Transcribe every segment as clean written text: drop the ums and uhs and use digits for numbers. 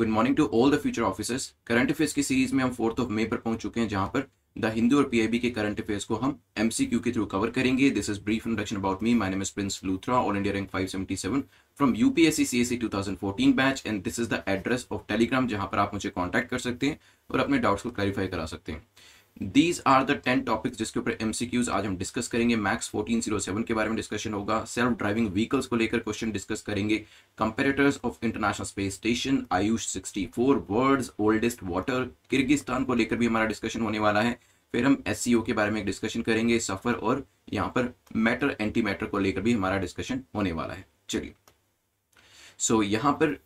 Good morning to all the future officers. Current affairs की series में हम 4 मई पर पहुंच चुके हैं, जहां पर द हिंदू और पीआईबी के करंट अफेयर्स को हम एमसीक्यू के थ्रू कवर करेंगे। This is brief introduction about me. My name is Prince Luthra, all India rank 577 from UPSC CSC 2014 batch, and this is the address of Telegram, जहां पर आप मुझे कॉन्टैक्ट कर सकते हैं और अपने डाउट्स को क्लैरिफाई करा सकते हैं। दीज आर द 10 टॉपिक्स जिसके ऊपर एमसीक्यूज आज हम डिस्कस करेंगे। मैक्स 1407 के बारे में डिस्कशन होगा, सेल्फ ड्राइविंग व्हीकल्स को लेकर क्वेश्चन डिस्कस करेंगे, comparators of international space station, Ayush 64, world's oldest water, Kyrgyzstan को लेकर भी हमारा डिस्कशन होने वाला है। फिर हम एससीओ के बारे में डिस्कशन करेंगे, सफर, और यहाँ पर मैटर एंटी मैटर को लेकर भी हमारा डिस्कशन होने वाला है। चलिए, सो यहाँ पर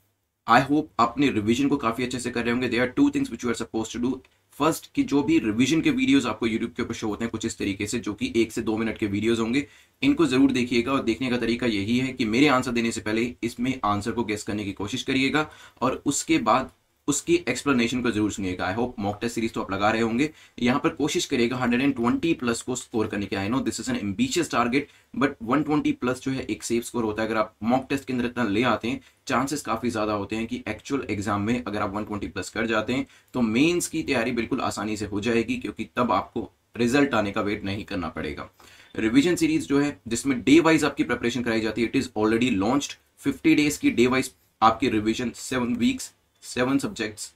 आई होप अपने रिवीजन को काफी अच्छे से कर रहे होंगे। There are 2 things which you are supposed to do. First, कि जो भी रिवीजन के वीडियोस आपको यूट्यूब के ऊपर शो होते हैं कुछ इस तरीके से, जो कि 1 से 2 मिनट के वीडियोस होंगे, इनको जरूर देखिएगा। और देखने का तरीका यही है कि मेरे आंसर देने से पहले इसमें आंसर को गेस करने की कोशिश करिएगा और उसके बाद उसकी एक्सप्लेनेशन को जरूर सुनिएगा। I hope mock test series तो आप लगा रहे होंगे। यहाँ पर कोशिश करिएगा 120 प्लस को स्कोर करने की। I know this is an ambitious target, but 120 plus जो है एक सेफ स्कोर होता है। अगर आप मॉक टेस्ट के अंदर इतना ले आते हैं, चांसेस काफी ज्यादा होते हैं कि एक्चुअल एग्जाम में अगर आप 120 प्लस कर जाते हैं तो मेंस की तैयारी बिल्कुल आसानी से हो जाएगी, क्योंकि तब आपको रिजल्ट आने का वेट नहीं करना पड़ेगा। रिवीजन सीरीज जो है जिसमें डे वाइज आपकी प्रिपरेशन कराई जाती है, it is already launched. 50 days की डे वाइज आपकी रिवीजन, 7 वीक्स 7 सब्जेक्ट्स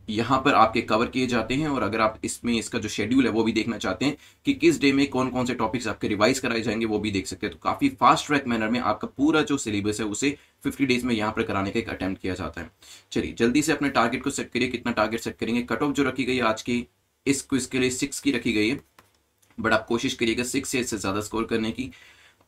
यहां पर आपके कवर किए जाते हैं। और अगर आप इसमें इसका जो शेड्यूल है वो भी देखना चाहते हैं कि किस डे में कौन कौन से टॉपिक्स आपके रिवाइज कराए जाएंगे, वो भी देख सकते हैं। तो काफी फास्ट ट्रैक मैनर में आपका पूरा जो सिलेबस है उसे 50 डेज में यहां पर कराने का एक अटेम्प्ट किया जाता है। चलिए, जल्दी से अपने टारगेट को सेट करिए। कितना टारगेट सेट करेंगे? कट ऑफ जो रखी गई है आज की इस क्विज के लिए 6 की रखी गई है, बट आप कोशिश करिएगा 6 से इससे ज्यादा स्कोर करने की।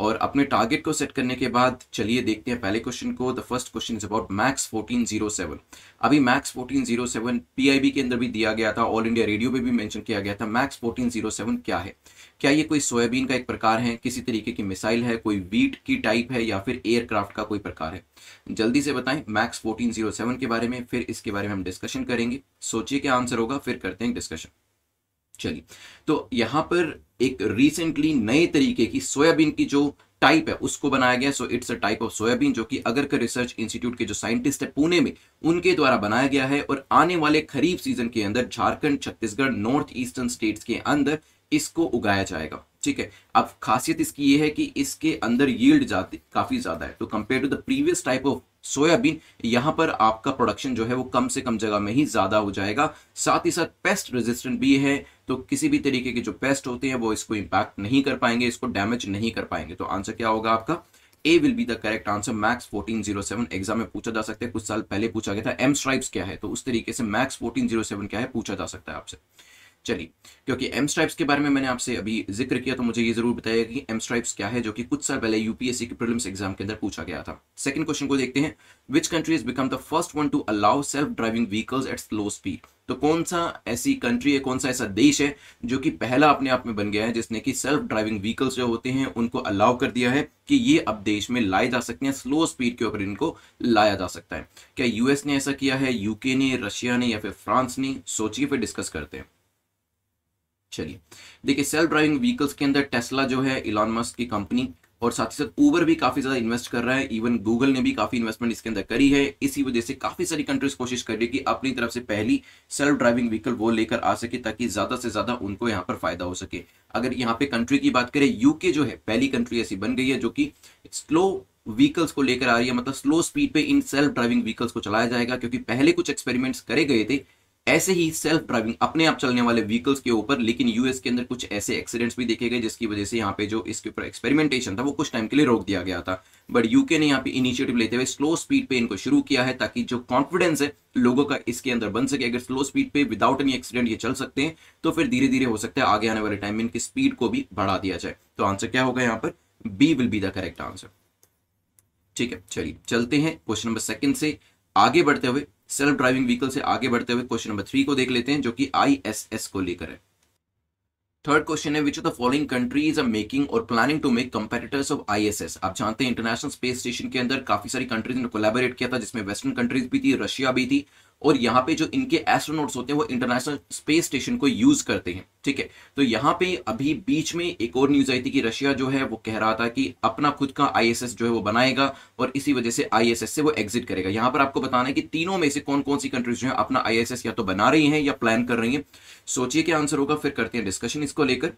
और अपने टारगेट को सेट करने के बाद चलिए देखते हैं पहले क्वेश्चन को। The first question is about max 1407। अभी मैक्स 1407 पीआईबी के अंदर भी दिया गया था, ऑल इंडिया रेडियो पे भी मेंशन किया गया था। मैक्स 1407 क्या है? क्या ये कोई सोयाबीन का एक प्रकार है, किसी तरीके की मिसाइल है, कोई वीट की टाइप है, या फिर एयरक्राफ्ट का कोई प्रकार है? जल्दी से बताएं मैक्स 1407 के बारे में, फिर इसके बारे में हम डिस्कशन करेंगे। सोचिए क्या आंसर होगा, फिर करते हैं डिस्कशन। चलिए, तो यहां पर एक रिसेंटली नए तरीके की सोयाबीन की जो टाइप है उसको बनाया गया। So it's a type of soybean जो कि अगरकर रिसर्च इंस्टीट्यूट के जो साइंटिस्ट है पुणे में, उनके द्वारा बनाया गया है। और आने वाले खरीफ सीजन के अंदर Jharkhand, Chhattisgarh, north eastern states के अंदर इसको उगाया जाएगा। ठीक है, अब खासियत इसकी ये है कि इसके अंदर यील्ड काफी ज्यादा है। तो compare to the previous type of soybean, यहां पर आपका प्रोडक्शन जो है वो कम से कम जगह में ही ज्यादा हो जाएगा। साथ ही साथ पेस्ट रेजिस्टेंट भी है, तो किसी भी तरीके के जो पेस्ट होते हैं वो इसको इंपैक्ट नहीं कर पाएंगे, इसको डैमेज नहीं कर पाएंगे। तो आंसर क्या होगा आपका? A will be the correct answer. Max 1407 exam में पूछा जा सकता है, कुछ साल पहले पूछा गया था एम स्ट्राइप्स क्या है, तो उस तरीके से मैक्स 1407 क्या है पूछा जा सकता है आपसे। चलिए, क्योंकि एम स्ट्राइप्स के बारे में मैंने आपसे अभी जिक्र किया, तो मुझे ये जरूर बताइएगा कि एम स्ट्राइप्स क्या है, जो कि कुछ साल पहले यूपीएससी के प्रीलिम्स एग्जाम के अंदर पूछा गया था। सेकंड क्वेश्चन को देखते हैं। Which country has become the first one to allow self driving vehicles at slow speed? तो कौन सा ऐसी कंट्री है, कौन सा ऐसा देश है जो कि पहला अपने आप में बन गया है जिसने कि सेल्फ ड्राइविंग व्हीकल्स जो होते हैं उनको अलाउ कर दिया है कि ये अब देश में लाए जा सकते हैं, स्लो स्पीड के ऊपर इनको लाया जा सकता है? क्या यूएस ने ऐसा किया है, यूके ने, रशिया ने, या फिर फ्रांस ने? सोचिए, फिर डिस्कस करते हैं। चलिए, देखिए, सेल्फ ड्राइविंग व्हीकल्स के अंदर टेस्ला जो है इलॉन मस्क की कंपनी, और साथ ही साथ ऊबर भी काफी ज्यादा इन्वेस्ट कर रहा है। इवन गूगल ने भी काफी इन्वेस्टमेंट इसके अंदर करी है। इसी वजह से काफी सारी कंट्रीज कोशिश कर रही है कि अपनी तरफ से पहली सेल्फ ड्राइविंग व्हीकल वो लेकर आ सके, ताकि ज्यादा से ज्यादा उनको यहाँ पर फायदा हो सके। अगर यहाँ पे कंट्री की बात करें, यूके जो है पहली कंट्री ऐसी बन गई है जो कि स्लो व्हीकल्स को लेकर आ रही है, मतलब स्लो स्पीड पे इन सेल्फ ड्राइविंग व्हीकल्स को चलाया जाएगा। क्योंकि पहले कुछ एक्सपेरिमेंट्स करे गए थे ऐसे ही सेल्फ ड्राइविंग अपने आप चलने वाले व्हीकल्स के ऊपर, लेकिन यूएस के अंदर कुछ ऐसे एक्सीडेंट्स भी देखे गए जिसकी वजह से यहाँ पे जो इसके ऊपर एक्सपेरिमेंटेशन था वो कुछ टाइम के लिए रोक दिया गया था। बट यूके ने यहाँ पे इनिशिएटिव लेते हुए स्लो स्पीड पे इनको शुरू किया है, ताकि जो कॉन्फिडेंस है लोगों का इसके अंदर बन सके। अगर स्लो स्पीड पे विदाउट एनी एक्सीडेंट ये चल सकते हैं, तो फिर धीरे धीरे हो सकता है आगे आने वाले टाइम में इनकी स्पीड को भी बढ़ा दिया जाए। तो आंसर क्या होगा यहाँ पर? B will be the correct answer. ठीक है, चलिए चलते हैं क्वेश्चन नंबर 2 से आगे बढ़ते हुए, सेल्फ ड्राइविंग व्हीकल से आगे बढ़ते हुए क्वेश्चन नंबर 3 को देख लेते हैं, जो कि आईएसएस को लेकर है। थर्ड क्वेश्चन है, which of the following countries are making or planning to make competitors of ISS? आप जानते हैं इंटरनेशनल स्पेस स्टेशन के अंदर काफी सारी कंट्रीज ने कोलैबोरेट किया था, जिसमें वेस्टर्न कंट्रीज भी थी, रशिया भी थी, और यहाँ पे जो इनके एस्ट्रोनॉट्स होते हैं वो इंटरनेशनल स्पेस स्टेशन को यूज करते हैं, ठीक है। तो यहाँ पे अभी बीच में एक और न्यूज आई थी कि रशिया जो है वो कह रहा था कि अपना खुद का ISS जो है वो बनाएगा और इसी वजह से ISS से वो एग्जिट करेगा। यहाँ पर आपको बताना है कि तीनों में से कौन कौन सी कंट्रीज जो है अपना ISS या तो बना रही हैं या प्लान कर रही हैं। सोचिए क्या आंसर होगा, फिर करते हैं डिस्कशन इसको लेकर।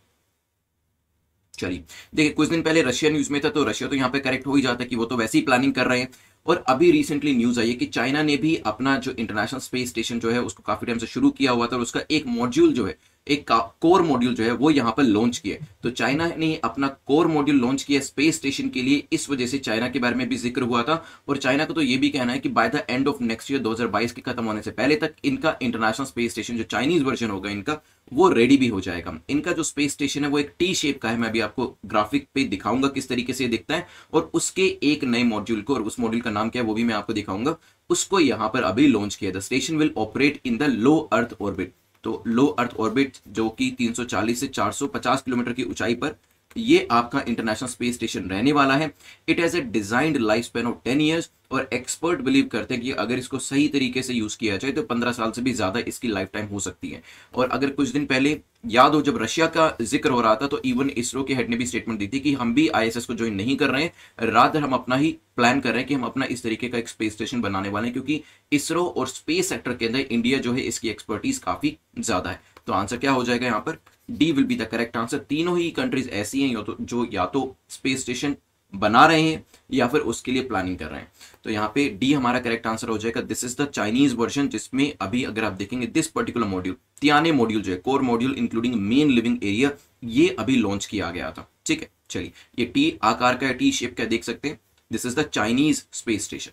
चलिए देखिए, कुछ दिन पहले रशिया न्यूज में था, तो रशिया तो यहाँ पे करेक्ट हो ही जाता है कि वो तो वैसे ही प्लानिंग कर रहे हैं। और अभी रिसेंटली न्यूज आई है कि चाइना ने भी अपना जो इंटरनेशनल स्पेस स्टेशन जो है उसको काफी टाइम से शुरू किया हुआ था और उसका एक मॉड्यूल जो है, एक कोर मॉड्यूल जो है वो यहाँ पर लॉन्च किया। तो चाइना ने अपना कोर मॉड्यूल लॉन्च किया स्पेस स्टेशन के लिए, इस वजह से चाइना के बारे में भी जिक्र हुआ था। और चाइना को तो ये भी कहना है कि by the end of next year 2022 के खत्म होने से पहले तक इनका इंटरनेशनल स्पेस स्टेशन जो चाइनीज वर्जन होगा इनका, वो रेडी भी हो जाएगा। इनका जो स्पेस स्टेशन है वो एक टी शेप का है, मैं अभी आपको ग्राफिक पे दिखाऊंगा किस तरीके से दिखता है, और उसके एक नए मॉड्यूल को, और उस मॉड्यूल का नाम क्या है वो भी मैं आपको दिखाऊंगा, उसको यहाँ पर अभी लॉन्च किया। The station will operate in the low earth orbit. तो लो अर्थ ऑर्बिट जो कि 340 से 450 किलोमीटर की ऊंचाई पर ये आपका इंटरनेशनल स्पेस स्टेशन रहने वाला है। It has a designed life span of 10 years, और एक्सपर्ट बिलीव करते हैं कि अगर इसको सही तरीके से यूज किया जाए तो 15 साल से भी ज्यादा इसकी लाइफ टाइम हो सकती है। और अगर कुछ दिन पहले याद हो जब रशिया का जिक्र हो रहा था, तो इवन इसरो के हेड ने भी स्टेटमेंट दी थी कि हम भी ISS को ज्वाइन नहीं कर रहे हैं, रादर हम अपना ही प्लान कर रहे हैं कि हम अपना इस तरीके का एक स्पेस स्टेशन बनाने वाले हैं, क्योंकि इसरो और स्पेस सेक्टर के अंदर इंडिया जो है इसकी एक्सपर्टीज काफी ज्यादा है। तो आंसर क्या हो जाएगा यहाँ पर, D will be the correct answer. तीनों ही कंट्रीज ऐसी हैं जो या तो स्पेस स्टेशन बना रहे हैं या फिर उसके लिए प्लानिंग कर रहे हैं। तो यहाँ पे डी हमारा करेक्ट आंसर हो जाएगा। This is the Chinese version, जिसमें अभी अगर आप देखेंगे दिस पर्टिकुलर मॉड्यूल, तियाने मॉड्यूल जो है, core module including main living area, ये अभी लॉन्च किया गया था, ठीक है। चलिए, ये टी आकार का, टी शेप का देख सकते हैं। This is the Chinese space station.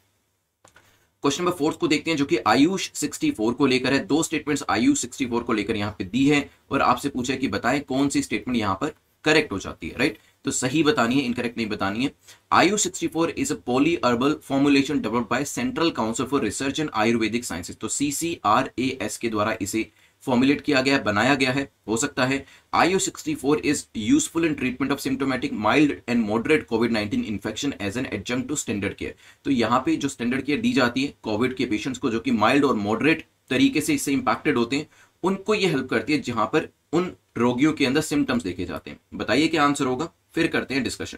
Question number 4 को देखते हैं, जो कि आयुष 64 को लेकर है। दो स्टेटमेंट्स आयुष 64 को लेकर यहाँ पे दी है और आपसे पूछा है कि बताएं कौन सी स्टेटमेंट यहाँ पर करेक्ट हो जाती है, राइट। तो सही बतानी है, इनकरेक्ट नहीं बतानी है। Ayush 64 is a poly अर्बल formulation developed by central council for research and Ayurvedic sciences. तो CCRAS के द्वारा इसे फॉर्मुलेट किया गया, बनाया गया है, हो सकता है। Ayush 64 is useful in treatment of symptomatic mild and moderate कोविड-19 infection as an adjunct to standard care. तो यहाँ पे जो स्टैंडर्ड केयर दी जाती है कोविड के पेशेंट्स को, जो कि माइल्ड और मॉडरेट तरीके से इससे इंपैक्टेड होते हैं, उनको ये हेल्प करती है जहां पर उन रोगियों के अंदर सिम्टम्स देखे जाते हैं। बताइए क्या आंसर होगा, फिर करते हैं डिस्कशन।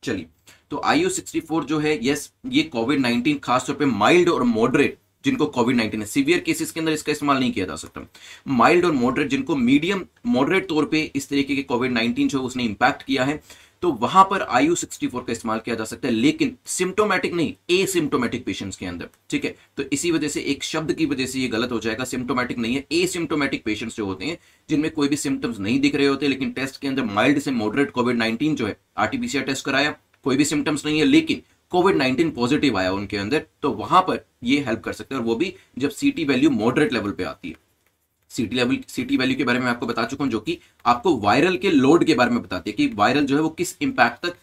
चलिए, तो आयुष 64 जो है, यस, ये कोविड-19 खासतौर पे माइल्ड और मॉडरेट जिनको कोविड-19 है, सीवियर केसेस के अंदर इसका इस्तेमाल नहीं किया जा सकता। माइल्ड और मॉडरेट, जिनको मीडियम मॉडरेट तौर पे इस तरीके के कोविड-19 जो उसने इंपैक्ट किया है, तो वहां पर आयु 64 का इस्तेमाल किया जा सकता है, लेकिन सिम्टोमेटिक नहीं, एसिम्टोमेटिक पेशेंट्स के अंदर, ठीक है। तो इसी वजह से एक शब्द की वजह से ये गलत हो जाएगा, सिम्टोमेटिक नहीं है, एसिम्टोमेटिक पेशेंट्स जो होते हैं जिनमें कोई भी सिम्टम्स नहीं दिख रहे होते, लेकिन टेस्ट के अंदर माइल्ड से मॉडरेट कोविड-19 जो है, RT-PCR टेस्ट कराया, कोई भी सिम्टम्स नहीं है, लेकिन कोविड-19 पॉजिटिव आया उनके अंदर, तो वहां पर ये हेल्प कर सकते हैं, और वो भी जब CT वैल्यू मॉडरेट लेवल पे आती है। CT वैल्यू के बारे में आपको बता चुका हूं, जो कि आपको वायरल के लोड के बारे में बताती है कि वायरल जो है वो किस इंपैक्ट तक,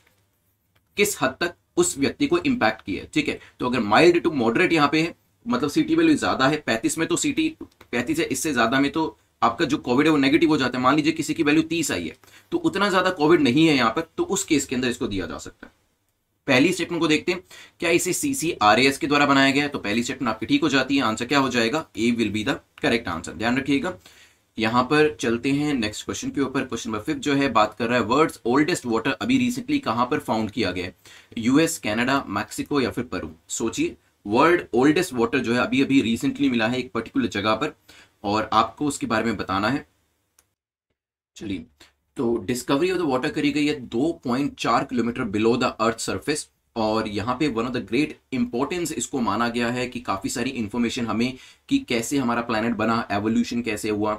किस हद तक उस व्यक्ति को इंपैक्ट किया है, ठीक है। तो अगर माइल्ड टू मॉडरेट यहाँ पे है, मतलब CT वैल्यू ज्यादा है 35 में, तो CT 35 है, इससे ज्यादा में तो आपका जो कोविड है वो नेगेटिव हो जाता है। मान लीजिए किसी की वैल्यू 30 आई है, तो उतना ज्यादा कोविड नहीं है यहाँ पर, तो उस केस के अंदर इसको दिया जा सकता है। पहली स्टेटमेंट को देखते हैं, क्या इसे CCRAS के द्वारा बनाया गया है, तो पहली स्टेटमेंट आपकी ठीक हो जाती है। आंसर क्या हो जाएगा, A will be the correct answer, ध्यान रखिएगा। यहां पर चलते हैं नेक्स्ट क्वेश्चन के ऊपर। क्वेश्चन नंबर 5 जो है बात कर रहा है वर्ल्ड्स ओल्डेस्ट वाटर अभी रिसेंटली कहां पर फाउंड किया गया है, US, कनाडा, मैक्सिको या फिर पेरू। सोचिए, वर्ल्ड ओल्डेस्ट वाटर जो है अभी अभी रिसेंटली मिला है एक पर्टिकुलर जगह पर, और आपको उसके बारे में बताना है। चलिए, तो डिस्कवरी ऑफ द वाटर करी गई है 2.4 kilometre below the earth surface, और यहाँ पे one of the great importance इसको माना गया है कि काफी सारी इंफॉर्मेशन हमें, कि कैसे हमारा प्लैनेट बना, एवोल्यूशन कैसे हुआ,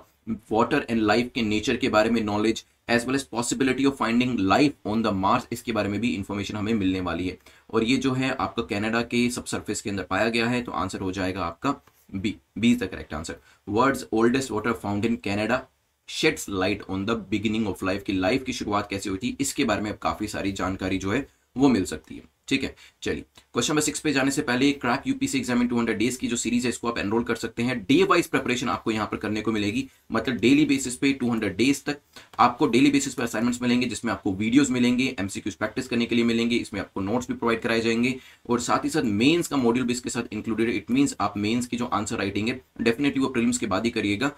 वाटर एंड लाइफ के नेचर के बारे में knowledge, as well as possibility of finding life on the Mars, इसके बारे में भी इंफॉर्मेशन हमें मिलने वाली है। और ये जो है आपका कनाडा के सब सरफेस के अंदर पाया गया है, तो आंसर हो जाएगा आपका B is the correct answer. World's oldest water found in Canada sheds light on the beginning of life, की लाइफ की शुरुआत कैसे हुई थी, इसके बारे में अब काफी सारी जानकारी जो है वो मिल सकती है, ठीक है, चलिए क्वेश्चन नंबर 6 पे जाने से पहले crack UPSC exam in 200 days की जो सीरीज है इसको आप एनरोल कर सकते हैं। डे वाइज प्रिपरेशन आपको यहाँ पर करने को मिलेगी, मतलब डेली बेसिस पे 200 डेज तक आपको डेली बेसिस पे असाइनमेंट्स मिलेंगे, जिसमें आपको वीडियोस मिलेंगे, एमसीक्यूज प्रैक्टिस करने के लिए मिलेंगे, इसमें आपको नोट्स भी प्रोवाइड कराए जाएंगे और साथ ही साथ मेंस का मॉड्यूल भी इसके साथ इंक्लूडेड। इट मींस आप मेंस की जो आंसर राइटिंग है डेफिनेटली वो प्रीलिम्स के बाद ही करिएगा।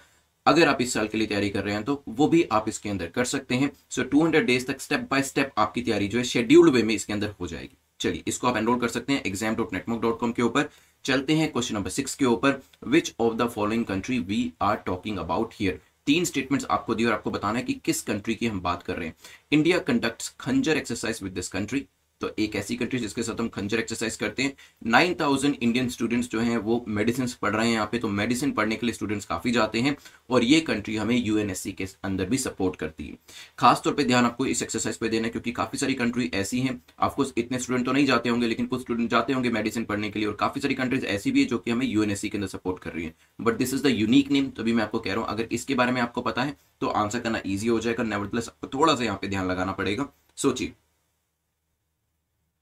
अगर आप इस साल के लिए तैयारी कर रहे हैं तो वो भी आप इसके अंदर कर सकते हैं। सो 200 डेज तक स्टेप बाय स्टेप आपकी तैयारी जो है शेड्यूल्ड वे में इसके अंदर हो जाएगी। चलिए इसको आप एनरोल कर सकते हैं exam.netmock.com के ऊपर। चलते हैं क्वेश्चन नंबर 6 के ऊपर। Which of the following country we are talking about here. 3 statements आपको दिए और आपको बताना है कि किस कंट्री की हम बात कर रहे हैं। इंडिया कंडक्ट्स खंजर एक्सरसाइज विद दिस कंट्री, तो एक ऐसी कंट्री जिसके साथ हम खंजर एक्सरसाइज करते हैं। 9000 इंडियन स्टूडेंट्स जो हैं वो मेडिसिन पढ़ रहे हैं यहाँ पे, तो मेडिसिन पढ़ने के लिए स्टूडेंट्स काफी जाते हैं और ये कंट्री हमें यूएनएससी के अंदर भी सपोर्ट करती है। खासतौर पे ध्यान आपको इस एक्सरसाइज पे देना है क्योंकि काफी सारी कंट्री ऐसी हैं, ऑफकोर्स इतने स्टूडेंट तो नहीं जाते होंगे लेकिन कुछ स्टूडेंट जाते होंगे मेडिसिन पढ़ने के लिए, और काफी सारी कंट्रीज ऐसी भी है जो कि हमें यूएनएससी के अंदर सपोर्ट कर रही है। But this is the unique name, तभी मैं आपको कह रहा हूँ अगर इसके बारे में आपको पता है तो आंसर करना ईजी हो जाएगा। नेवरदलेस आपको थोड़ा सा यहाँ पे ध्यान लगाना पड़ेगा। सोचिए,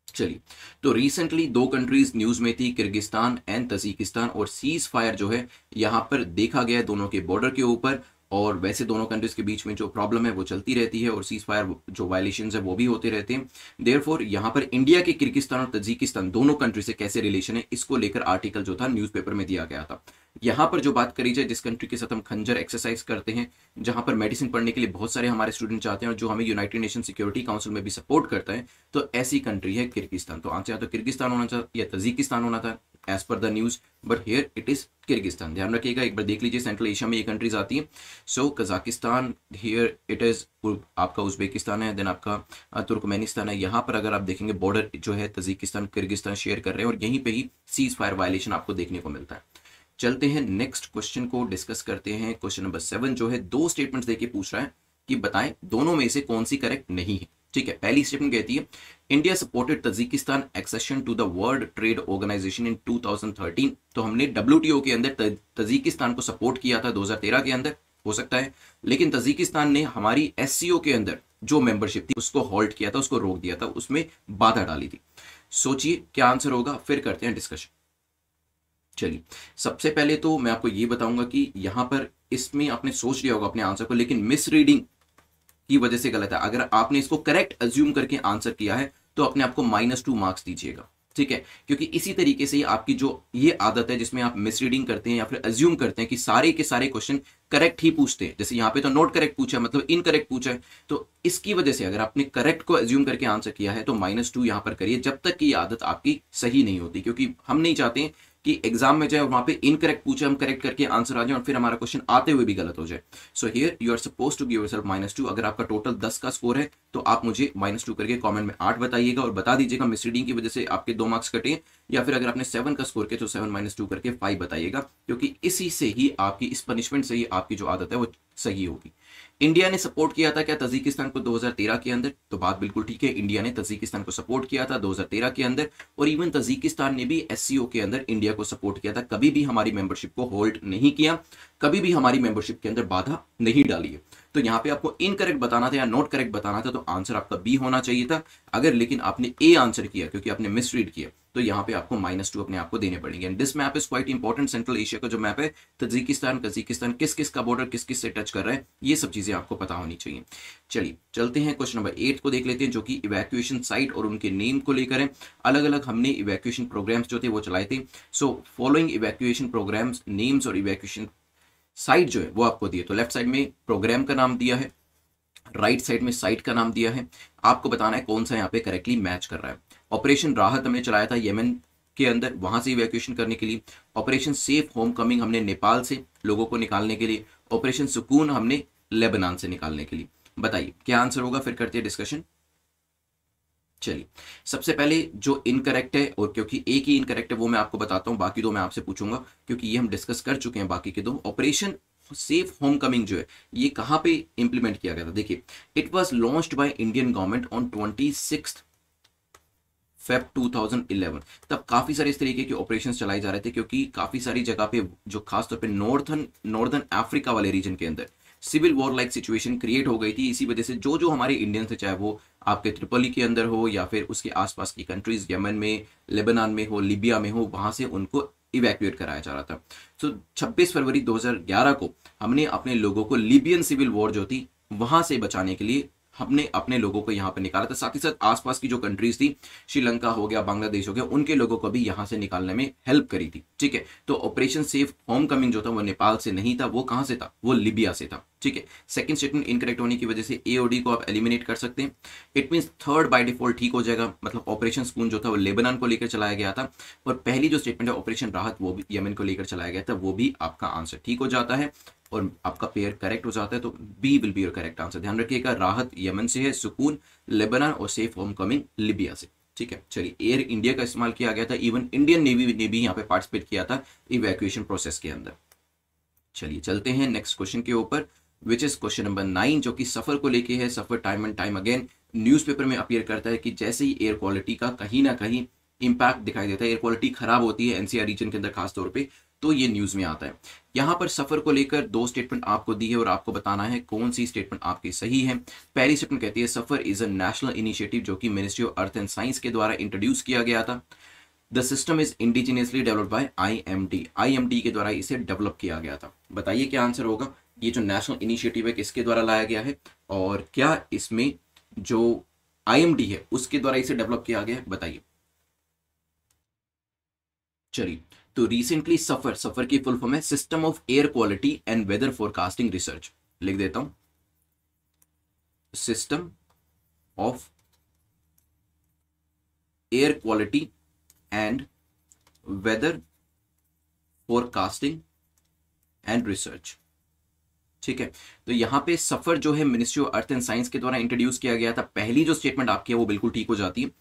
चलिए तो रिसेंटली 2 कंट्रीज न्यूज में थी, किर्गिस्तान एंड तजिकिस्तान, और सीज फायर जो है यहां पर देखा गया दोनों के बॉर्डर के ऊपर। और वैसे दोनों कंट्रीज के बीच में जो प्रॉब्लम है वो चलती रहती है और सीज फायर जो वायलेशंस है वो भी होते रहते हैं। देयरफॉर यहाँ पर इंडिया के किर्गिस्तान और तजिकिस्तान दोनों कंट्री से कैसे रिलेशन है इसको लेकर आर्टिकल जो था न्यूज़पेपर में दिया गया था। यहाँ पर जो बात करी जाए जिस कंट्री के साथ हम खंजर एक्सरसाइज करते हैं, जहां पर मेडिसिन पढ़ने के लिए बहुत सारे हमारे स्टूडेंट जाते हैं और जो हमें यूनाइटेड नेशन सिक्योरिटी काउंसिल में भी सपोर्ट करता है, तो ऐसी कंट्री है किर्गिस्तान। तो आंसर या तो किर्गिस्तान होना था या तजिकिस्तान होना था as per the news, but here it is Kyrgyzstan. ध्यान रखिएगा, एक बार देख लीजिए सेंट्रल एशिया में ये कंट्रीज आती है। सो कजाकिस्तान, हियर इट इज आपका उज्बेकिस्तान है, देन आपका तुर्कमेनिस्तान है। यहाँ पर अगर आप देखेंगे बॉर्डर जो है तजिकिस्तान किर्गिस्तान शेयर कर रहे हैं और यहीं पे ही सीज फायर वायलेशन आपको देखने को मिलता है। चलते हैं नेक्स्ट क्वेश्चन को डिस्कस करते हैं। क्वेश्चन नंबर 7 जो है 2 स्टेटमेंट्स देके पूछ रहा है कि बताएं दोनों में से कौन सी करेक्ट नहीं है। ठीक है, पहली स्टेटमेंट कहती है India supported Tajikistan accession to the World Trade Organisation in 2013। तो हमने WTO के अंदर तजिकिस्तान को सपोर्ट किया था 2013 के अंदर, हो सकता है, लेकिन तजिकिस्तान ने हमारी SCO के अंदर जो मेंबरशिप थी उसको हॉल्ट किया था, उसको रोक दिया था, उसमें बाधा डाली थी। सोचिए क्या आंसर होगा, फिर करते हैं डिस्कशन। चलिए सबसे पहले तो मैं आपको ये बताऊंगा कि यहां पर इसमें आपने सोच लिया होगा अपने आंसर को, लेकिन मिसरीडिंग की वजह से गलत है। अगर आपने इसको करेक्ट अज्यूम करके आंसर किया है तो अपने आपको -2 मार्क्स दीजिएगा। ठीक है, क्योंकि इसी तरीके से आपकी जो ये आदत है जिसमें आप मिसरीडिंग करते हैं या फिर अज्यूम करते हैं कि सारे के सारे क्वेश्चन करेक्ट ही पूछते हैं, जैसे यहाँ पे तो नॉट करेक्ट पूछा है मतलब इनकरेक्ट पूछा है, तो इसकी वजह से अगर आपने करेक्ट को अज्यूम करके आंसर किया है तो -2 यहां पर करिए जब तक कि ये आदत आपकी सही नहीं होती, क्योंकि हम नहीं चाहते हैं कि एग्जाम में जाए और वहां पे इनकरेक्ट पूछे, हम करेक्ट करके आंसर आ जाए और फिर हमारा क्वेश्चन आते हुए भी गलत हो जाए। So here you are suppose to give yourself -2। अगर आपका टोटल 10 का स्कोर है तो आप मुझे -2 करके कमेंट में 8 बताइएगा और बता दीजिएगा मिसरीडिंग की वजह से आपके 2 मार्क्स कटे, या फिर अगर आपने 7 का स्कोर किया तो 7 -2 करके 5 बताइएगा, क्योंकि इसी से ही आपकी इस पनिशमेंट से ही आपकी जो आदत है वो सही होगी। इंडिया ने सपोर्ट किया था क्या तजिकिस्तान को 2013 के अंदर, तो बात बिल्कुल ठीक है, इंडिया ने तजिकिस्तान को सपोर्ट किया था 2013 के अंदर, और इवन तजिकिस्तान ने भी SCO के अंदर इंडिया को सपोर्ट किया था, कभी भी हमारी मेंबरशिप को होल्ड नहीं किया, कभी भी हमारी मेंबरशिप के अंदर बाधा नहीं डाली है। तो यहाँ पे आपको इनकरेक्ट बताना था या नॉट करेक्ट बताना था, तो आंसर आपका बी होना चाहिए था। अगर लेकिन आपने ए आंसर किया क्योंकि आपने मिसरीड किया, तो यहाँ पे आपको -2 अपने आप को देने पड़ेंगे। And this map is quite important, central Asia का जो मैप है, तजिकिस्तान कजाकिस्तान किस किस का बॉर्डर किस किस से टच कर रहा है, ये सब चीजें आपको पता होनी चाहिए। चलिए चलते हैं क्वेश्चन नंबर 8 को देख लेते हैं, जो कि इवैक्यूएशन साइट और उनके नेम को लेकर है। अलग अलग हमने इवैक्यूएशन प्रोग्राम्स जो थे वो चलाए थे। So following evacuation programs names और इवैक्यूएशन साइट जो है वो आपको दिए, तो लेफ्ट साइड में प्रोग्राम का नाम दिया है, राइट साइड में साइट का नाम दिया है, आपको बताना है कौन सा यहाँ पे करेक्टली मैच कर रहा है। ऑपरेशन राहत हमने चलाया था येमेन के अंदर, वहां से इवैक्यूएशन करने के लिए। ऑपरेशन सेफ होम कमिंग हमने नेपाल से लोगों को निकालने के लिए। ऑपरेशन सुकून हमने लेबनान से निकालने के लिए। बताइए क्या आंसर होगा, फिर करते हैं डिस्कशन। चलिए सबसे पहले जो इनकरेक्ट है, और क्योंकि एक ही इनकरेक्ट है वो मैं आपको बताता हूं, बाकी दो मैं आपसे पूछूंगा क्योंकि ये हम डिस्कस कर चुके हैं बाकी के दो। ऑपरेशन सेफ होम कमिंग जो है ये कहां पे इंप्लीमेंट किया गया था, देखिए it was launched by Indian government on 26 Feb 2011। तब काफी सारे इस तरीके के ऑपरेशंस चलाए जा रहे थे, क्योंकि काफी सारी जगह पे जो खासतौर पे नॉर्दर्न अफ्रीका वाले रीजन के अंदर civil war like situation create हो गई थी। इसी वजह से जो हमारे इंडियंस थे, चाहे वो आपके त्रिपोली के अंदर हो या फिर उसके आसपास की कंट्रीज, यमन में, लेबनान में हो, लीबिया में हो, वहां से उनको इवैक्यूएट कराया जा रहा था। सो 26 फरवरी 2011 को हमने अपने लोगों को लीबियन सिविल वॉर जो थी वहां से बचाने के लिए हमने अपने लोगों को यहां पर निकाला था। साथ ही साथ आसपास की जो कंट्रीज थी, श्रीलंका हो गया, बांग्लादेश हो गया, उनके लोगों को भी यहां से निकालने में हेल्प करी थी। ठीक है, तो ऑपरेशन सेफ होम कमिंग जो था वो नेपाल से नहीं था, वो कहां से था, वो लीबिया से था। ठीक है, सेकंड स्टेटमेंट इनकरेक्ट होने की वजह से ए और डी को आप एलिमिनेट कर सकते हैं। It means third by default ठीक हो जाएगा, मतलब ऑपरेशन स्पून जो था वो लेबनान को लेकर चलाया गया था, और पहली जो स्टेटमेंट है ऑपरेशन राहत वो भी यमन को लेकर चलाया गया था, वो भी आपका आंसर ठीक हो जाता है और आपका पेयर करेक्ट हो जाता है। तो B will be your correct answer. ध्यान रखिएगा, राहत यमन से है, सुकून लेबनान और सेफ होम कमिंग लिबिया से। ठीक है, चलिए, एयर इंडिया का इस्तेमाल किया गया था, इवन इंडियन नेवी ने भी यहाँ पे पार्टिसिपेट किया था इवैक्यूएशन प्रोसेस के अंदर। चलिए चलते हैं नेक्स्ट क्वेश्चन के ऊपर, विच इज क्वेश्चन नंबर 9, जो कि सफर को लेके है। SAFAR time and time again newspaper में अपीयर करता है कि जैसे ही एयर क्वालिटी का कहीं ना कहीं इंपैक्ट दिखाई देता है, एयर क्वालिटी खराब होती है एनसीआर रीजन के अंदर खासतौर पे, तो ये न्यूज में आता है। यहां पर सफर को लेकर 2 स्टेटमेंट आपको दी है और आपको बताना है कौन सी स्टेटमेंट आपकी सही है। पहली स्टेटमेंट कहती है सफर इज अ नेशनल इनिशिएटिव जो कि ministry of earth and science के द्वारा इंट्रोड्यूस किया गया था। The system is indigenously developed by IMD, IMD के द्वारा इसे डेवलप किया गया था। बताइए क्या आंसर होगा। ये जो नेशनल इनिशिएटिव है किसके द्वारा लाया गया है और क्या इसमें जो आईएमडी है उसके द्वारा इसे डेवलप किया गया है, बताइए। चलिए, तो रिसेंटली सफर, सफर की फुल फॉर्म है system of air quality and weather forecasting research, लिख देता हूं, system of air quality and weather forecasting and research. ठीक है, तो यहां पे सफर जो है ministry of earth and science के द्वारा इंट्रोड्यूस किया गया था। पहली जो स्टेटमेंट आपकी है वो बिल्कुल ठीक हो जाती है,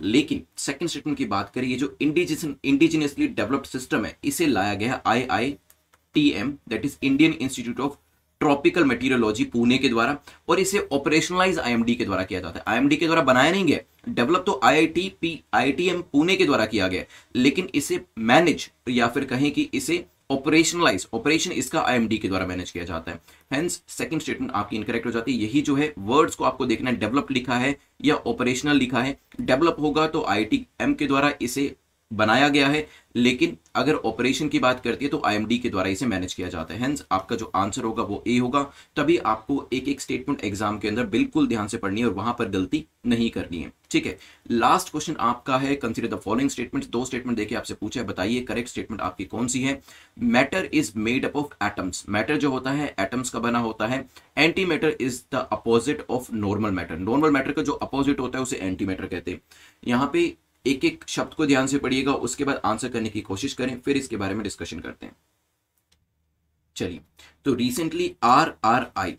लेकिन सेकंड स्टेटमेंट की बात करें, ये जो इंडिजिनियसली डेवलप्ड सिस्टम है इसे लाया गया IITM, that is Indian Institute of Tropical Meteorology, Pune के द्वारा, और इसे ऑपरेशनलाइज आईएमडी के द्वारा किया जाता है। आईएमडी के द्वारा बनाया नहीं गया, डेवलप तो IITM पुणे के द्वारा किया गया, लेकिन इसे मैनेज या फिर कहें कि इसे ऑपरेशनलाइज, ऑपरेशन इसका आईएमडी के द्वारा मैनेज किया जाता है। हेंस सेकंड स्टेटमेंट आपकी इनकरेक्ट हो जाती है। यही जो है वर्ड्स को आपको देखना है, डेवलप लिखा है या ऑपरेशनल लिखा है। डेवलप होगा तो IITM के द्वारा इसे बनाया गया है, लेकिन अगर ऑपरेशन की बात करती है तो आईएमडी के द्वारा इसे मैनेज किया जाता है। हेंस आपका जो आंसर होगा वो ए होगा। तभी आपको एक एक स्टेटमेंट एग्जाम के अंदर बिल्कुल ध्यान से पढ़नी है और वहां पर गलती नहीं करनी है। ठीक है, लास्ट क्वेश्चन आपका है, consider the following statement. 2 statement देके आपसे पूछा है, बताइए करेक्ट स्टेटमेंट आपकी कौन सी है। Matter is made up of atoms, matter जो होता है एटम्स का बना होता है। Anti matter is the opposite of normal matter, normal matter का जो अपोजिट होता है उसे एंटी मैटर कहते हैं। यहाँ पे एक एक शब्द को ध्यान से पढ़िएगा, उसके बाद आंसर करने की कोशिश करें, फिर इसके बारे में डिस्कशन करते हैं। चलिए, तो recently RRI,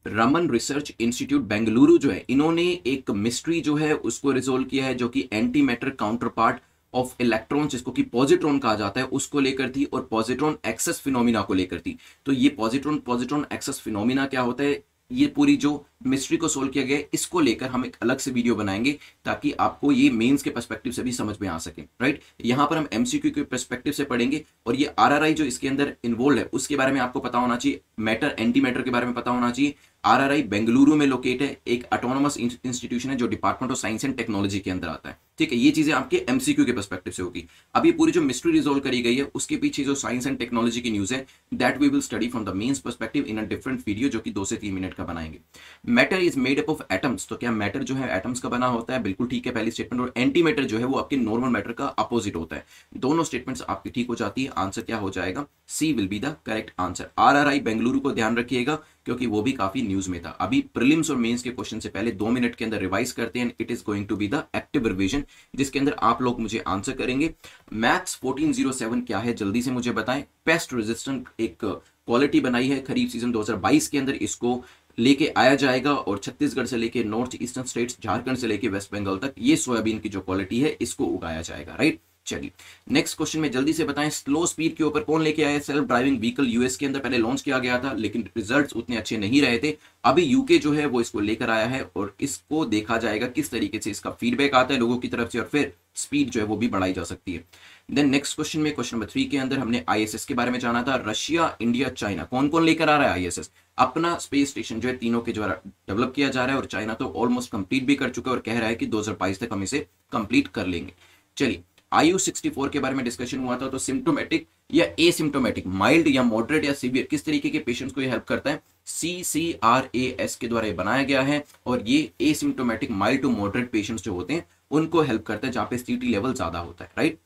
Raman research institute Bengaluru जो है, इन्होंने एक मिस्ट्री जो है उसको रिजोल्व किया है, जो कि anti matter counter part of electron, जिसको कि पॉजिट्रॉन कहा जाता है, उसको लेकर थी, और पॉजिट्रॉन एक्सेस फिनोमिना को लेकर थी। तो ये पॉजिट्रॉन एक्सेस फिनोमिना क्या होता है, ये पूरी जो मिस्ट्री को सोल्व किया गया है, इसको लेकर हम एक अलग से वीडियो बनाएंगे ताकि आपको ये मेंस के पर्सपेक्टिव से भी समझ में आ सके। राइट, यहां पर हम एमसीक्यू के पर्सपेक्टिव से पढ़ेंगे, और ये RRI जो इसके अंदर इन्वॉल्व है उसके बारे में आपको पता होना चाहिए, मैटर एंटी मैटर के बारे में पता होना चाहिए। RRI बेंगलुरु में लोकेट है, एक ऑटोनोमस इंस्टीट्यूशन है जो department of science and technology के अंदर आता है। ठीक है, ये चीजें आपके एमसीक्यू के पर्सपेक्टिव से होगी। अब ये पूरी जो मिस्ट्री रिजोल्व करी गई है उसके पीछे जो साइंस एंड टेक्नोलॉजी की न्यूज है, that we will study from the mains perspective in a different video, जो कि 2 से 3 मिनट का बनाएंगे। Matter is made up of atoms, तो क्या मैटर जो है एटम्स का बना होता है, बिल्कुल ठीक है पहली स्टेटमेंट। और एंटी मैटर जो है वो आपके नॉर्मल मैटर का अपोजिट होता है। दोनों स्टेटमेंट्स आपकी ठीक हो जाती है। आंसर क्या हो जाएगा, C will be the correct answer. RRI Bengaluru को ध्यान रखिएगा क्योंकि वो भी काफी न्यूज में था। अभी प्रीलिम्स और मेंस के क्वेश्चन से पहले 2 मिनट के अंदर रिवाइज करते हैं। It is going to be the active revision, जिसके अंदर आप लोग मुझे आंसर करेंगे। मैथ्स 1407 क्या है, जल्दी से मुझे बताएं। पेस्ट रेजिस्टेंट एक क्वालिटी बनाई है खरीफ सीजन 2022 के अंदर, इसको लेके आया जाएगा, और छत्तीसगढ़ से लेके नॉर्थ ईस्टर्न स्टेट्स, झारखंड से लेके वेस्ट बंगाल तक ये सोयाबीन की जो क्वालिटी है इसको उगाया जाएगा। राइट, चलिए नेक्स्ट क्वेश्चन में जल्दी से बताएं, स्लो स्पीड के ऊपर कौन लेके आया। सेल्फ ड्राइविंग व्हीकल यूएस के अंदर पहले लॉन्च किया गया था, लेकिन रिजल्ट्स उतने अच्छे नहीं रहे थे। अभी यूके जो है वो इसको लेकर आया है, और इसको देखा जाएगा किस तरीके से इसका फीडबैक आता है लोगों की तरफ से, और फिर स्पीड जो है वो भी बढ़ाई जा सकती है। देन नेक्स्ट क्वेश्चन में, क्वेश्चन नंबर 3 के अंदर हमने ISS के बारे में जाना था। रशिया, इंडिया, चाइना, कौन कौन लेकर आ रहा है ISS। अपना स्पेस स्टेशन जो है तीनों के द्वारा डेवलप किया जा रहा है और चाइना तो ऑलमोस्ट कंप्लीट भी कर चुका है और कह रहा है कि 2022 तक हम इसे कंप्लीट कर लेंगे। चलिए IU-64 के बारे में डिस्कशन हुआ था, तो सिम्टोमेटिक या एसिम्टोमेटिक, माइल्ड या मॉडरेट या सीवियर, किस तरीके के पेशेंट्स को ये हेल्प करता है, CCRAS के द्वारा ये बनाया गया है और ये asymptomatic mild to moderate patients जो होते हैं उनको हेल्प करता है जहां पे CT लेवल ज्यादा होता है, राइट।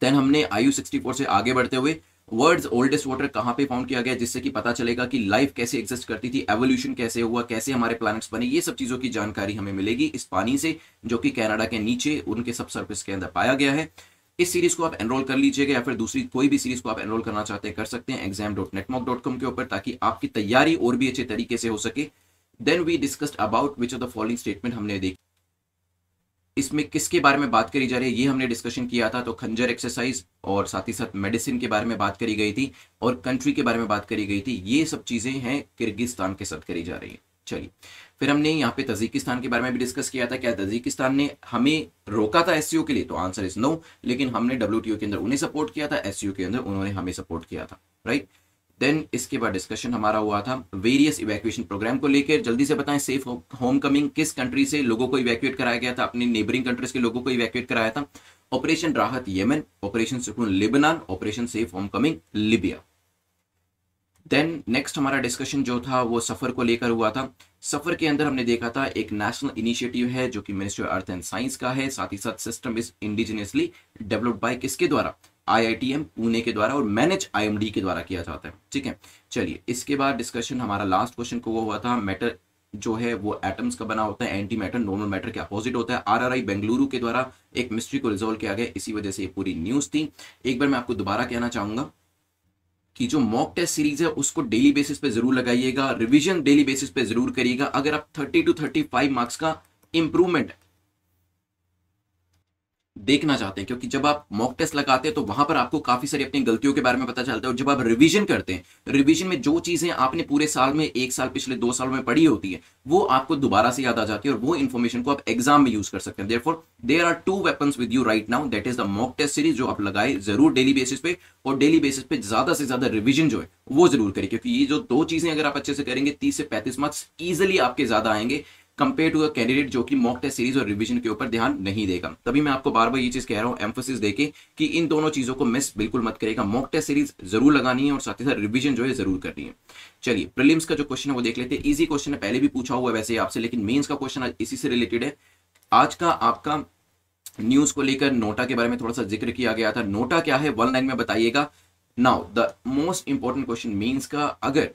देन हमने IU-64 से आगे बढ़ते हुए वर्ल्ड्स ओल्डेस्ट वाटर कहां पे फाउंड किया गया, जिससे कि पता चलेगा कि लाइफ कैसे एग्जिस्ट करती थी, एवोल्यूशन कैसे हुआ, कैसे हमारे प्लैनेट्स बने, ये सब चीजों की जानकारी हमें मिलेगी इस पानी से जो कि कनाडा के नीचे उनके सब सरफेस के अंदर पाया गया है। इस सीरीज को आप एनरोल कर लीजिएगा या फिर दूसरी कोई भी सीरीज को आप एनरोल करना चाहते हैं कर सकते हैं exam.netmock.com के ऊपर, ताकि आपकी तैयारी और भी अच्छे तरीके से हो सके। Then we discussed about which of the following statement, हमने देखी इसमें किसके बारे में बात करी जा रही है ये हमने डिस्कशन किया था, तो खंजर एक्सरसाइज और साथ ही साथ मेडिसिन के बारे में बात करी गई थी और कंट्री के बारे में बात करी गई थी। ये सब चीजें हैं किर्गिस्तान के साथ करी जा रही है। चलिए फिर हमने यहाँ पे तजिकिस्तान के बारे में भी डिस्कस किया था, क्या तजिकिस्तान ने हमें रोका था SCO के लिए, तो आंसर इज नो, लेकिन हमने WTO के अंदर उन्हें सपोर्ट किया था, SCO के अंदर उन्होंने हमें सपोर्ट किया था, राइट। देन इसके बाद डिस्कशन हमारा हुआ था वेरियस इवैक्यूएशन प्रोग्राम को लेकर। जल्दी से बताएं, सेफ होम कमिंग किस कंट्री से लोगों को इवैक्यूएट कराया गया था, अपने नेबरिंग कंट्रीज के लोगों को इवैक्यूएट कराया था। Operation Rahat Yemen, operation Sukoon Lebanon, operation safe home coming Libya. Then next हमारा डिस्कशन जो था वो सफर को लेकर हुआ था। सफर के अंदर हमने देखा था एक नेशनल इनिशिएटिव है जो कि ministry of earth and science का है, साथ ही साथ system is indigenously developed by किसके द्वारा, IITM पुणे के द्वारा और मैनेज IMD के द्वारा किया जाता है, ठीक है। चलिए इसके बाद डिस्कशन हमारा लास्ट क्वेश्चन को वो हुआ था, मैटर जो है वो एटम्स का बना होता है, एंटी मैटर नॉर्मल मैटर के अपोजिट होता है। RRI बेंगलुरु के द्वारा एक मिस्ट्री को रिजोल्व किया गया, इसी वजह से ये पूरी न्यूज थी। एक बार मैं आपको दोबारा कहना चाहूंगा कि जो मॉक टेस्ट सीरीज है उसको डेली बेसिस पे जरूर लगाइएगा, रिवीजन डेली बेसिस पे जरूर करिएगा। अगर आप 30 to 35 मार्क्स का इंप्रूवमेंट देखना चाहते हैं, क्योंकि जब आप मॉक टेस्ट लगाते हैं तो वहां पर आपको काफी सारी अपनी गलतियों के बारे में पता चलता है, और जब आप रिवीजन करते हैं, रिवीजन में जो चीजें आपने पूरे साल में, एक साल, पिछले 2 साल में पढ़ी होती है वो आपको दोबारा से याद आ जाती है और वो इन्फॉर्मेशन को आप एग्जाम में यूज कर सकते हैं। Therefore there are 2 weapons with you right now, that is the mock test series जो आप लगाए जरूर डेली बेसिस पे, और डेली बेसिस पे ज्यादा से ज्यादा रिवीजन जो है वो जरूर करें, क्योंकि ये जो 2 चीजें अगर आप अच्छे से करेंगे 30 से 35 मार्क्स इजिली आपके ज्यादा आएंगे कंपेयर टू अ कैंडिडेट जो कि मॉक टेस्ट सीरीज और रिवीजन के ऊपर ध्यान नहीं देगा। तभी मैं आपको बार बार ये चीज कह रहा हूं, एम्फोसिस देके कि इन दोनों चीजों को मिस बिल्कुल मत करेगा। मॉक टेस्ट सीरीज जरूर लगानी है और साथ ही साथ रिवीजन जो है जरूर करनी है। चलिए प्रीलिम्स का जो क्वेश्चन है वो देख लेते हैं। इजी क्वेश्चन है, पहले भी पूछा हुआ है वैसे आपसे, लेकिन मेंस का क्वेश्चन इसी से रिलेटेड है। आज का आपका न्यूज को लेकर नोटा के बारे में थोड़ा सा जिक्र किया गया था। नोटा क्या है 1 लाइन में बताइएगा। Now the most important question mains का, अगर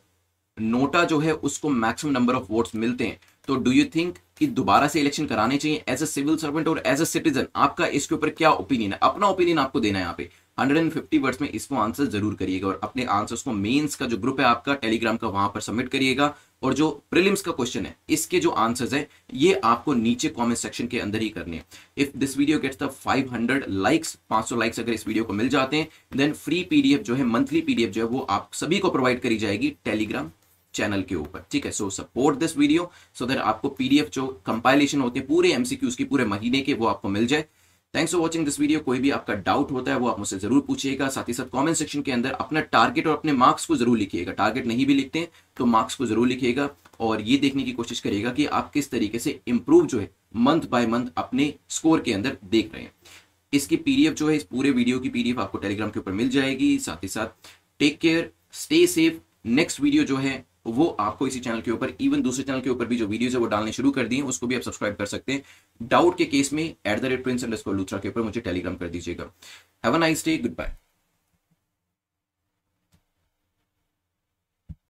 नोटा जो है उसको मैक्सिमम नंबर ऑफ वोट्स मिलते हैं तो डू यू थिंक कि दोबारा से इलेक्शन कराने चाहिए एज अ सिविल सर्वेंट और एज अ सिटीजन? आपका इसके ऊपर क्या ओपिनियन है? अपना ओपिनियन आपको देना है यहाँ पे 150 वर्ड्स में, इसको आंसर जरूर करिएगा और अपने आंसर्स को मेंस का जो ग्रुप है आपका टेलीग्राम का वहां पर सबमिट करिएगा। और जो प्रीलिम्स का क्वेश्चन है इसके जो आंसर्स है ये आपको नीचे कमेंट सेक्शन के अंदर ही करने हैं। If this video gets the 500 likes, 500 likes अगर इस वीडियो को मिल जाते हैं, देन फ्री PDF जो है, मंथली PDF जो है वो आप सभी को प्रोवाइड करी जाएगी टेलीग्राम चैनल के ऊपर, ठीक है। So support this video so that आपको PDF जो कंपाइलेशन होते हैं पूरे MCQs की पूरे महीने के वो आपको मिल जाए। Thanks for watching this video. कोई भी आपका डाउट होता है वो आप मुझसे जरूर पूछिएगा। साथ ही साथ कमेंट सेक्शन के अंदर अपना टारगेट और अपने मार्क्स को जरूर लिखिएगा। टारगेट नहीं भी लिखते हैं तो मार्क्स को जरूर लिखिएगा और ये देखने की कोशिश करिएगा कि आप किस तरीके से इंप्रूव जो है मंथ बाय मंथ अपने स्कोर के अंदर देख रहे हैं। इसकी PDF जो है, इस पूरे वीडियो की PDF आपको टेलीग्राम के ऊपर मिल जाएगी। साथ ही साथ take care, stay safe. Next video जो है वो आपको इसी चैनल के ऊपर, इवन दूसरे चैनल के ऊपर भी जो वीडियोस है वो डालने शुरू कर दिए, उसको भी आप सब्सक्राइब कर सकते हैं। डाउट के केस में @prince_luthra के ऊपर मुझे टेलीग्राम कर दीजिएगा। Have a nice day, good bye.